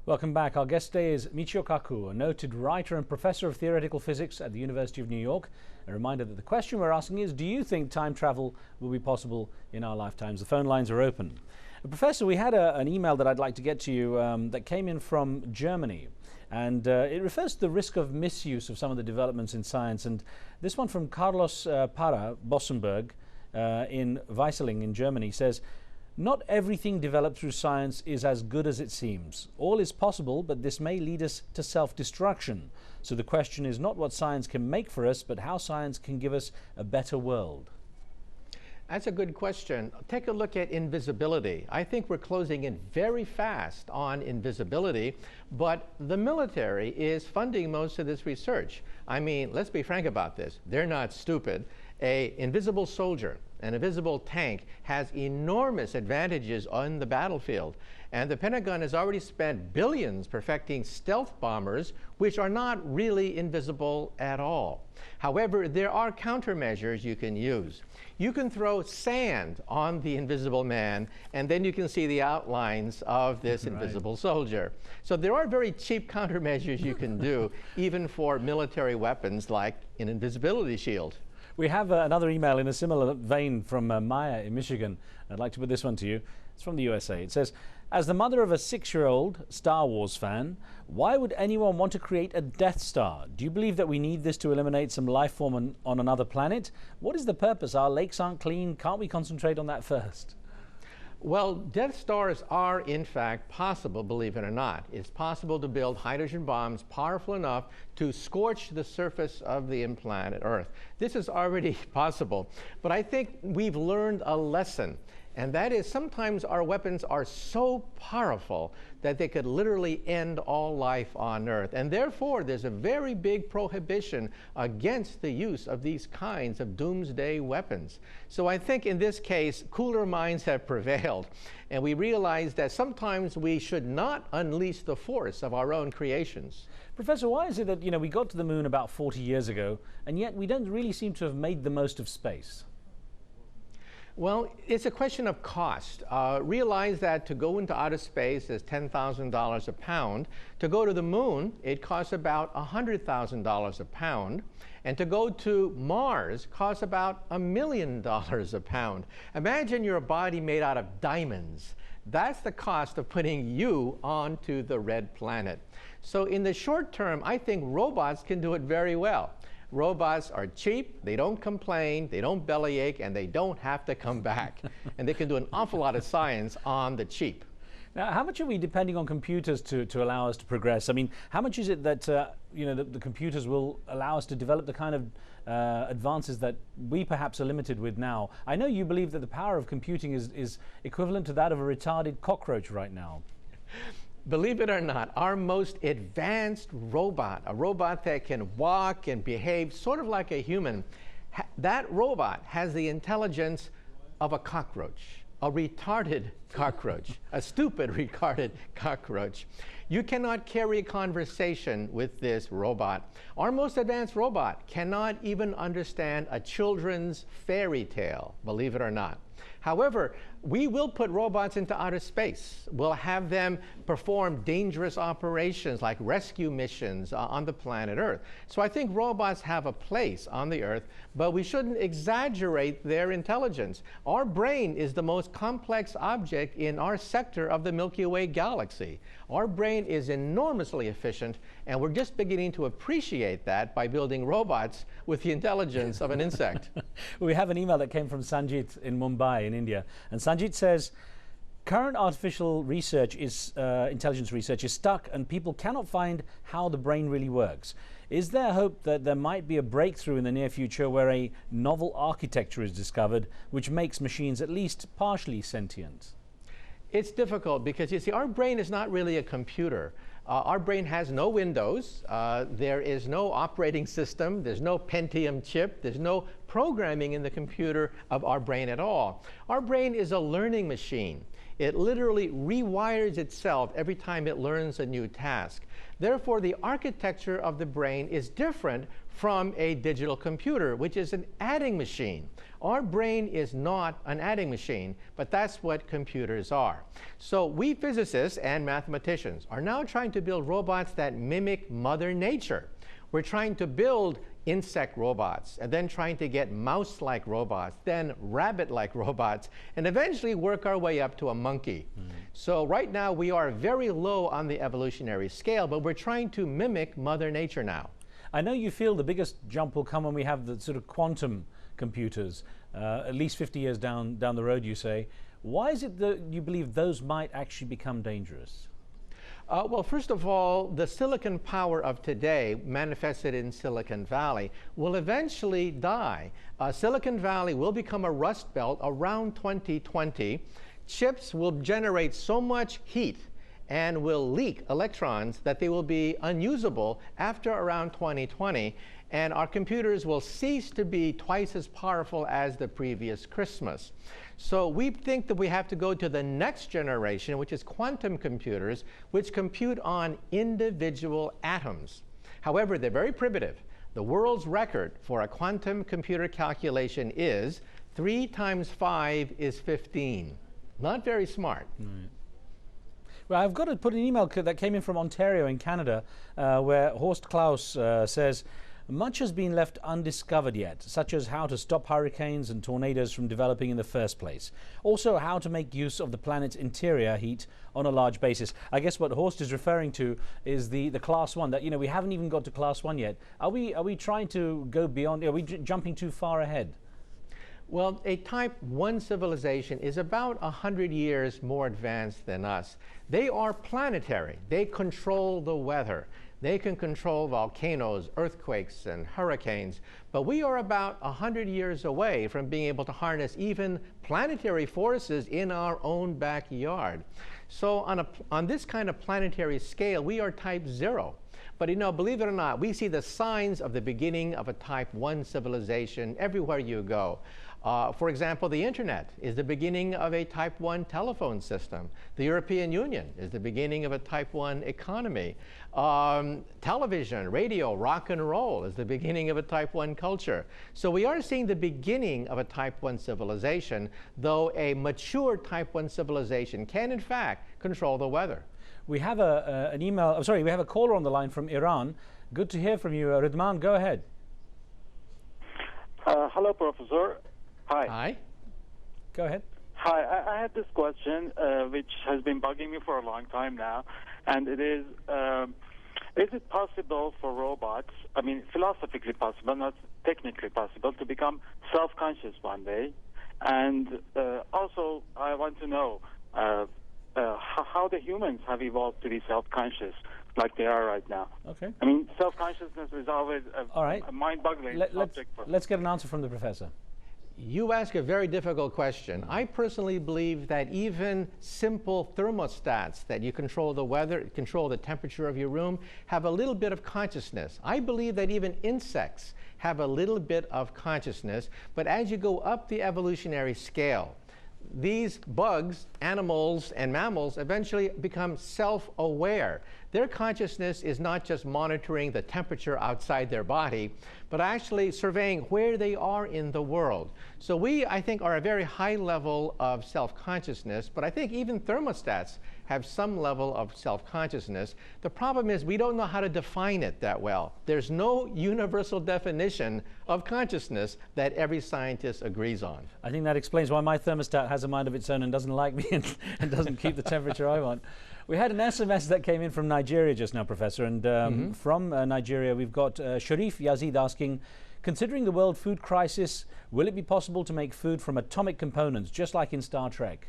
Welcome back. Our guest today is Michio Kaku, a noted writer and professor of theoretical physics at the University of New York. A reminder that the question we're asking is, do you think time travel will be possible in our lifetimes? The phone lines are open. Professor, we had an email that I'd like to get to you that came in from Germany. And it refers to the risk of misuse of some of the developments in science. And this one from Carlos Para Bossenberg in Weißeling in Germany says, "Not everything developed through science is as good as it seems. All is possible, but this may lead us to self-destruction. So the question is not what science can make for us, but how science can give us a better world." That's a good question. Take a look at invisibility. I think we're closing in very fast on invisibility, but the military is funding most of this research. I mean, let's be frank about this. They're not stupid. An invisible soldier, an invisible tank has enormous advantages on the battlefield. And the Pentagon has already spent billions perfecting stealth bombers, which are not really invisible at all. However, there are countermeasures you can use. You can throw sand on the invisible man, and then you can see the outlines of this invisible soldier. So there are very cheap countermeasures you can do, even for military weapons like an invisibility shield. We have another email in a similar vein from Maya in Michigan. I'd like to put this one to you. It's from the USA. It says, "As the mother of a 6-year-old Star Wars fan, why would anyone want to create a Death Star? Do you believe that we need this to eliminate some life form on another planet? What is the purpose? Our lakes aren't clean. Can't we concentrate on that first?" Well, Death Stars are, in fact, possible, believe it or not. It's possible to build hydrogen bombs powerful enough to scorch the surface of the planet Earth. This is already possible. But I think we've learned a lesson, and that is sometimes our weapons are so powerful that they could literally end all life on Earth. And therefore, there's a very big prohibition against the use of these kinds of doomsday weapons. So I think in this case, cooler minds have prevailed. And we realize that sometimes we should not unleash the force of our own creations. Professor, why is it that we got to the moon about 40 years ago, and yet we don't really seem to have made the most of space? Well, it's a question of cost. Realize that to go into outer space is $10,000 a pound. To go to the moon, it costs about $100,000 a pound. And to go to Mars costs about $1 million a pound. Imagine you're a body made out of diamonds. That's the cost of putting you onto the red planet. So in the short term, I think robots can do it very well. Robots are cheap, they don't complain, they don't bellyache, and they don't have to come back. And they can do an awful lot of science on the cheap. Now, how much are we depending on computers to allow us to progress? I mean, how much is it that the computers will allow us to develop the kind of advances that we perhaps are limited with now? I know you believe that the power of computing is equivalent to that of a retarded cockroach right now. Believe it or not, our most advanced robot, a robot that can walk and behave sort of like a human, that robot has the intelligence of a cockroach, a retarded cockroach, a stupid retarded cockroach. You cannot carry a conversation with this robot. Our most advanced robot cannot even understand a children's fairy tale, believe it or not. However, we will put robots into outer space. We'll have them perform dangerous operations like rescue missions on the planet Earth. So I think robots have a place on the Earth, but we shouldn't exaggerate their intelligence. Our brain is the most complex object in our sector of the Milky Way galaxy. Our brain is enormously efficient, and we're just beginning to appreciate that by building robots with the intelligence of an insect. We have an email that came from Sanjit in Mumbai in India, and Sanjit says, "Current artificial research intelligence research is stuck, and people cannot find how the brain really works. Is there hope that there might be a breakthrough in the near future where a novel architecture is discovered which makes machines at least partially sentient?" It's difficult because, you see, our brain is not really a computer. Our brain has no Windows. There is no operating system. There's no Pentium chip. There's no programming in the computer of our brain at all. Our brain is a learning machine. It literally rewires itself every time it learns a new task. Therefore, the architecture of the brain is different from a digital computer, which is an adding machine. Our brain is not an adding machine, but that's what computers are. So we physicists and mathematicians are now trying to build robots that mimic Mother Nature. We're trying to build insect robots, and then trying to get mouse-like robots, then rabbit-like robots, and eventually work our way up to a monkey. So right now we are very low on the evolutionary scale, but we're trying to mimic Mother Nature now. I know you feel the biggest jump will come when we have the sort of quantum computers, at least 50 years down the road, you say. Why is it that you believe those might actually become dangerous? Well, first of all, the silicon power of today, manifested in Silicon Valley, will eventually die. Silicon Valley will become a rust belt around 2020. Chips will generate so much heat and will leak electrons that they will be unusable after around 2020. And our computers will cease to be twice as powerful as the previous Christmas. So we think that we have to go to the next generation, which is quantum computers, which compute on individual atoms. However, they're very primitive. The world's record for a quantum computer calculation is 3 times 5 is 15. Not very smart. Right. Well, I've got to put an email that came in from Ontario in Canada, where Horst Klaus says, much has been left undiscovered yet, such as how to stop hurricanes and tornadoes from developing in the first place. Also, how to make use of the planet's interior heat on a large basis. I guess what Horst is referring to is the class 1, that, you know, we haven't even got to class 1 yet. Are we trying to go beyond, are we jumping too far ahead? Well, a type 1 civilization is about 100 years more advanced than us. They are planetary. They control the weather. They can control volcanoes, earthquakes, and hurricanes. But we are about 100 years away from being able to harness even planetary forces in our own backyard. So on this kind of planetary scale, we are type 0. But, you know, believe it or not, we see the signs of the beginning of a type 1 civilization everywhere you go. For example, the internet is the beginning of a type 1 telephone system. The European Union is the beginning of a type 1 economy. Television, radio, rock and roll is the beginning of a type 1 culture. So we are seeing the beginning of a type 1 civilization, though a mature type 1 civilization can, in fact, control the weather. We have we have a caller on the line from Iran. Good to hear from you, Ridman. Go ahead. Hello, Professor. Hi. Hi. Go ahead. Hi. I had this question, which has been bugging me for a long time now, and it is it possible for robots, I mean, philosophically possible, not technically possible, to become self-conscious one day? And also, I want to know how the humans have evolved to be self-conscious like they are right now. Okay. I mean, self-consciousness is always a mind-boggling subject. Let's get an answer from the professor. You ask a very difficult question. I personally believe that even simple thermostats that you control the weather, control the temperature of your room, have a little bit of consciousness. I believe that even insects have a little bit of consciousness, but as you go up the evolutionary scale, these bugs, animals, and mammals eventually become self-aware. Their consciousness is not just monitoring the temperature outside their body, but actually surveying where they are in the world. So we, I think, are a very high level of self-consciousness, but I think even thermostats have some level of self-consciousness. The problem is we don't know how to define it that well. There's no universal definition of consciousness that every scientist agrees on. I think that explains why my thermostat has a mind of its own and doesn't like me and doesn't keep the temperature I want. We had an SMS that came in from Nigeria just now, Professor, and from Nigeria we've got Sharif Yazid asking, considering the world food crisis, will it be possible to make food from atomic components, just like in Star Trek?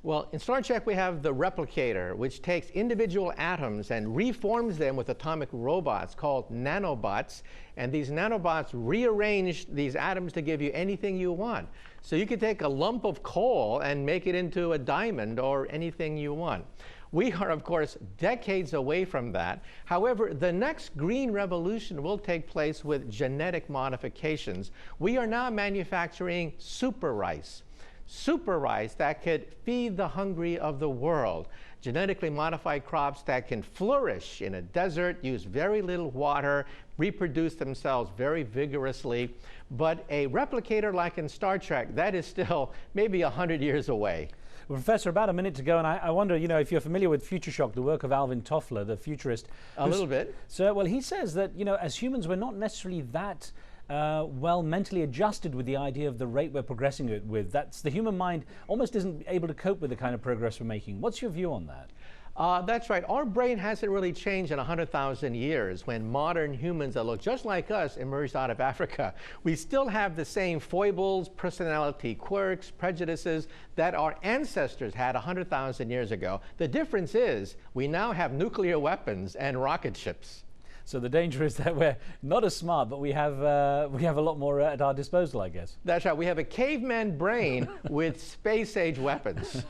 Well, in Star Trek we have the replicator, which takes individual atoms and reforms them with atomic robots called nanobots, and these nanobots rearrange these atoms to give you anything you want. So you could take a lump of coal and make it into a diamond or anything you want. We are, of course, decades away from that. However, the next green revolution will take place with genetic modifications. We are now manufacturing super rice. super rice that could feed the hungry of the world, genetically modified crops that can flourish in a desert, use very little water, reproduce themselves very vigorously. But a replicator like in Star Trek, that is still maybe 100 years away. Well, Professor, about a minute to go, and I wonder, you know, if you're familiar with Future Shock, the work of Alvin Toffler, the futurist. A little bit. So, well, he says that, you know, as humans, we're not necessarily that well mentally adjusted with the idea of the rate we're progressing it with. That's the human mind almost isn't able to cope with the kind of progress we're making. What's your view on that? That's right. Our brain hasn't really changed in 100,000 years when modern humans that look just like us emerged out of Africa. We still have the same foibles, personality quirks, prejudices that our ancestors had 100,000 years ago. The difference is we now have nuclear weapons and rocket ships. So the danger is that we're not as smart, but we have a lot more at our disposal, I guess. That's right. We have a caveman brain with space-age weapons.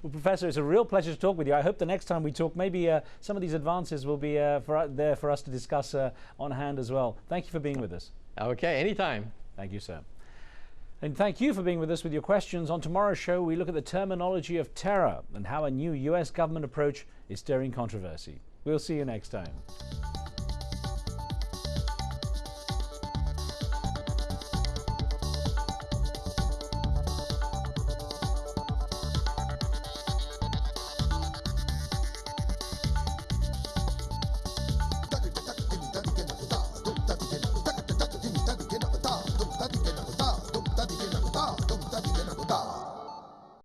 Well, Professor, it's a real pleasure to talk with you. I hope the next time we talk, maybe some of these advances will be there for us to discuss on hand as well. Thank you for being with us. Okay, anytime. Thank you, sir. And thank you for being with us with your questions. On tomorrow's show, we look at the terminology of terror and how a new US government approach is stirring controversy. We'll see you next time.